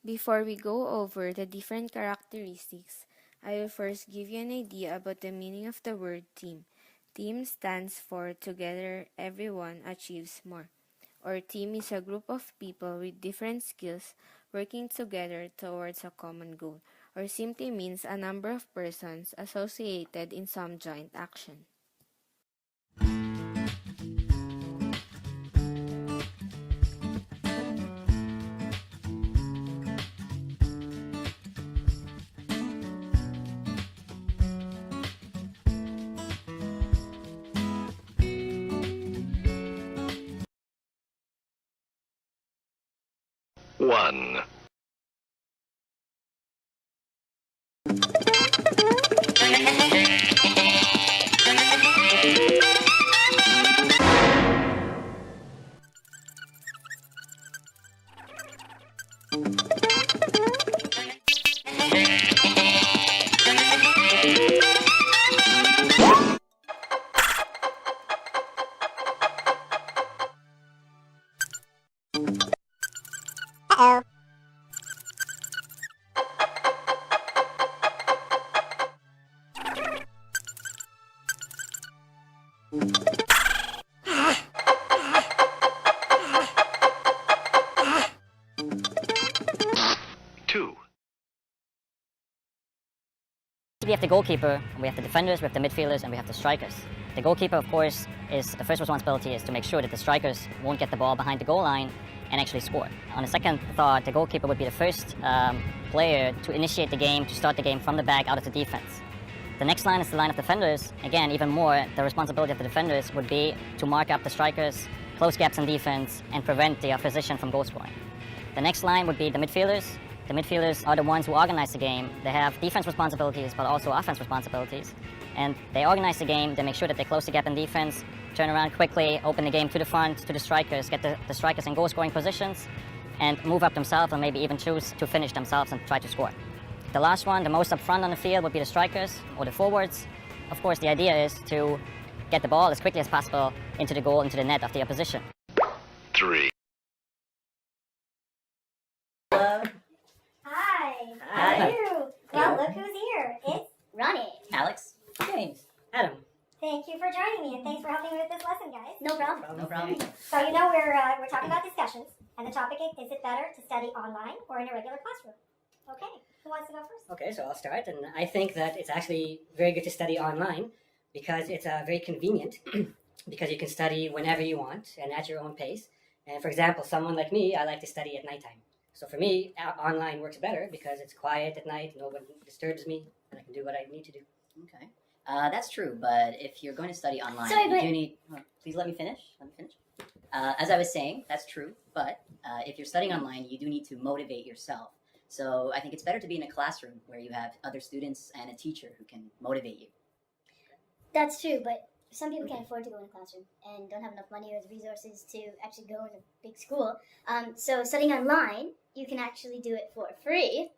Before we go over the different characteristics, I will first give you an idea about the meaning of the word team. Team stands for Together Everyone Achieves More, or team is a group of people with different skills working together towards a common goal, or simply means a number of persons associated in some joint action. 1. 2. We have the goalkeeper, we have the defenders, we have the midfielders, and we have the strikers. The goalkeeper, of course, is the first responsibility is to make sure that the strikers won't get the ball behind the goal line and actually score. On a second thought, the goalkeeper would be the first player to initiate the game, to start the game from the back out of the defense. The next line is the line of defenders. Again, even more, the responsibility of the defenders would be to mark up the strikers, close gaps in defense, and prevent the opposition from goal scoring. The next line would be the midfielders. The midfielders are the ones who organize the game. They have defense responsibilities, but also offense responsibilities. And they organize the game, they make sure that they close the gap in defense, turn around quickly, open the game to the front, to the strikers, get the strikers in goal-scoring positions, and move up themselves, and maybe even choose to finish themselves and try to score. The last one, the most up front on the field, would be the strikers, or the forwards. Of course, the idea is to get the ball as quickly as possible into the goal, into the net of the opposition. 3. Hello. Hi. Hi. How are you? Well, look who's here. It's Ronnie. Alex. James. Adam. Thank you for joining me, and thanks for helping me with this lesson, guys. No problem. No problem. So you know we're talking about discussions, and the topic is it better to study online or in a regular classroom? Okay. Who wants to go first? Okay, so I'll start, and I think that it's actually very good to study online because it's very convenient because you can study whenever you want and at your own pace. And for example, someone like me, I like to study at nighttime. So for me, online works better because it's quiet at night, no one disturbs me, and I can do what I need to do. Okay. That's true, but if you're going to study online, Sorry, you but- do need... please let me finish. As I was saying, that's true, but if you're studying online, you do need to motivate yourself. So I think it's better to be in a classroom where you have other students and a teacher who can motivate you. That's true, but some people can't afford to go in a classroom and don't have enough money or resources to actually go in a big school. So studying online, you can actually do it for free.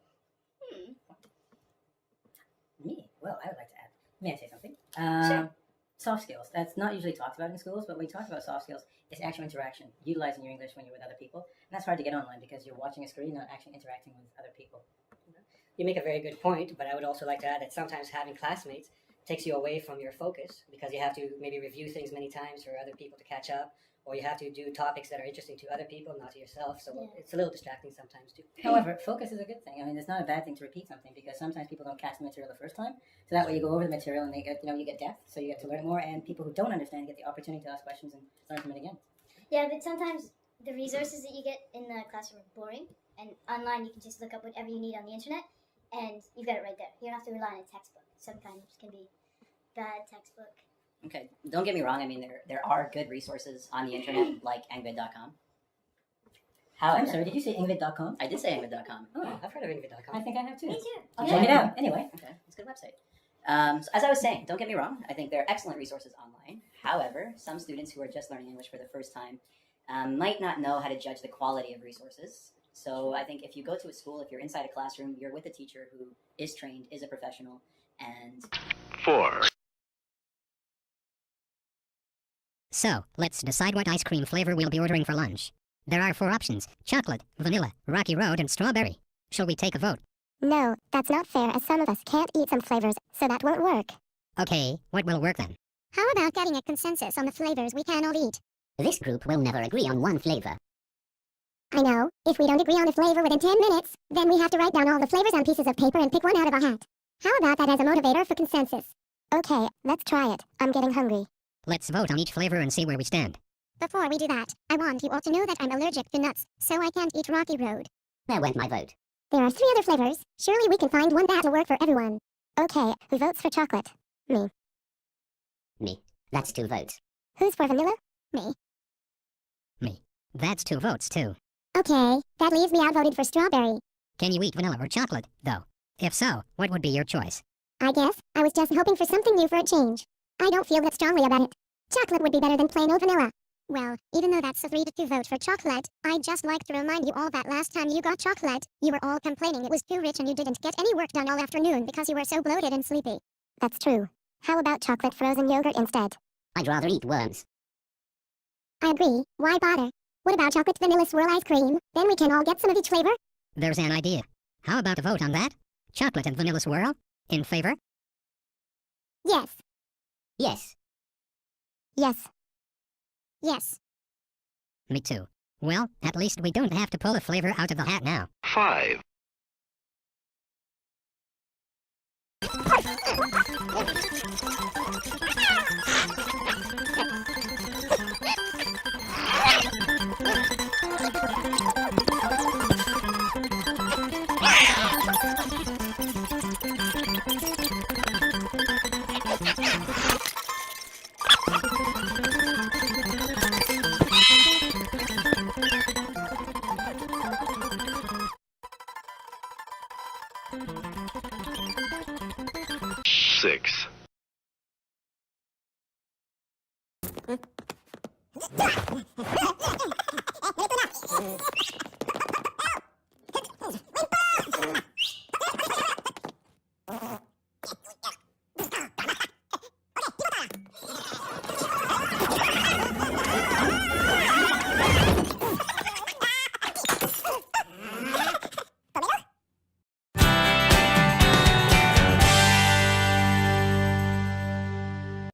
Me? Well, I would like to add. May I say something? Sure. Soft skills. That's not usually talked about in schools, but when we talk about soft skills, it's actual interaction, utilizing your English when you're with other people. And that's hard to get online because you're watching a screen, not actually interacting with other people. You make a very good point, but I would also like to add that sometimes having classmates takes you away from your focus because you have to maybe review things many times for other people to catch up, or you have to do topics that are interesting to other people, not to yourself. So it's a little distracting sometimes too. However, focus is a good thing. I mean, it's not a bad thing to repeat something because sometimes people don't catch the material the first time. So that way you go over the material and they get, you get depth, so you get to learn more, and people who don't understand get the opportunity to ask questions and learn from it again. Yeah, but sometimes the resources that you get in the classroom are boring, and online you can just look up whatever you need on the internet, and you've got it right there. You don't have to rely on a textbook. Sometimes it can be bad textbook. Okay, don't get me wrong. I mean, there are good resources on the internet, like engvid.com. I'm sorry, did you say ingvid.com? I did say engvid.com. Oh, I've heard of Ingvid.com. I think I have too. Me too. I'll Yeah. check it out. Anyway. Okay, it's a good website. So as I was saying, don't get me wrong. I think there are excellent resources online. However, some students who are just learning English for the first time might not know how to judge the quality of resources. So I think if you go to a school, if you're inside a classroom, you're with a teacher who is trained, is a professional, and 4. So, let's decide what ice cream flavor we'll be ordering for lunch. There are 4 options: chocolate, vanilla, rocky road, and strawberry. Shall we take a vote? No, that's not fair as some of us can't eat some flavors, so that won't work. Okay, what will work then? How about getting a consensus on the flavors we can all eat? This group will never agree on one flavor. I know. If we don't agree on a flavor within 10 minutes, then we have to write down all the flavors on pieces of paper and pick one out of a hat. How about that as a motivator for consensus? Okay, let's try it. I'm getting hungry. Let's vote on each flavor and see where we stand. Before we do that, I want you all to know that I'm allergic to nuts, so I can't eat Rocky Road. There went my vote. There are 3 other flavors. Surely we can find one that'll work for everyone. Okay, who votes for chocolate? Me. Me. That's 2 votes. Who's for vanilla? Me. Me. That's 2 votes too. Okay, that leaves me outvoted for strawberry. Can you eat vanilla or chocolate, though? If so, what would be your choice? I guess I was just hoping for something new for a change. I don't feel that strongly about it. Chocolate would be better than plain old vanilla. Well, even though that's a 3-2 vote for chocolate, I'd just like to remind you all that last time you got chocolate, you were all complaining it was too rich and you didn't get any work done all afternoon because you were so bloated and sleepy. That's true. How about chocolate frozen yogurt instead? I'd rather eat worms. I agree. Why bother? What about chocolate vanilla swirl ice cream? Then we can all get some of each flavor? There's an idea. How about a vote on that? Chocolate and vanilla swirl? In favor? Yes. Yes. Yes. Yes. Me too. Well, at least we don't have to pull a flavor out of the hat now. 5, 6,